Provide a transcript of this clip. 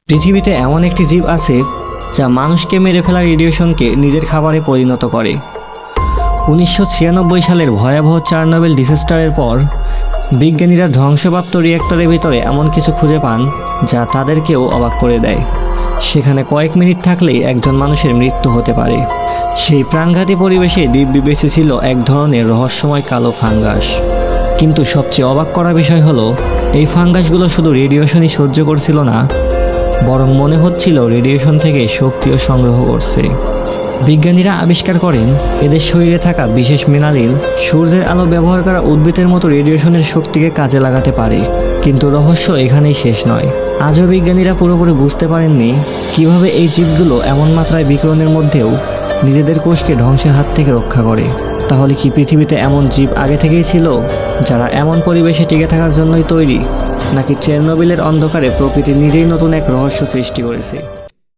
পৃথিবীতে এমন একটি জীব আছে যা মানুষকে মেরে ফেলা রেডিয়েশনকে নিজের খাবারে পরিণত করে। 1996 সালের ভয়াবহ চার্নোবিল ডিসাস্টারের পর বিজ্ঞানীরা ধ্বংসপ্রাপ্ত রিঅ্যাক্টরের ভিতরে এমন কিছু খুঁজে পান যা তাদেরকেও অবাক করে দেয়। সেখানে কয়েক মিনিট থাকলেই একজন মানুষের মৃত্যু হতে পারে। সেই প্রাণঘাতী পরিবেশে দিব্যি বেঁচে ছিল এক ধরনের রহস্যময় কালো ফাঙ্গাস। কিন্তু সবচেয়ে অবাক করা বিষয় হলো, এই ফাঙ্গাসগুলো শুধু রেডিয়েশনই সহ্য করছিল না, বরং মনে হচ্ছিল রেডিয়েশন থেকে শক্তিও সংগ্রহ করছে। বিজ্ঞানীরা আবিষ্কার করেন এদের শরীরে থাকা বিশেষ মিনারেল সূর্যের আলো ব্যবহার করা উদ্ভিদের মতো রেডিয়েশনের শক্তিকে কাজে লাগাতে পারে। কিন্তু রহস্য এখানেই শেষ নয়। আজও বিজ্ঞানীরা পুরোপুরি বুঝতে পারেননি কিভাবে এই জীবগুলো এমন মাত্রায় বিকিরণের মধ্যেও নিজেদের কোষকে ধ্বংসের হাত থেকে রক্ষা করে। তাহলে কি পৃথিবীতে এমন জীব আগে থেকেই ছিল যারা এমন পরিবেশে টিকে থাকার জন্যই তৈরি, নাকি চেরনোবিলের অন্ধকারে প্রকৃতি নিজেই নতুন এক রহস্য সৃষ্টি করেছে?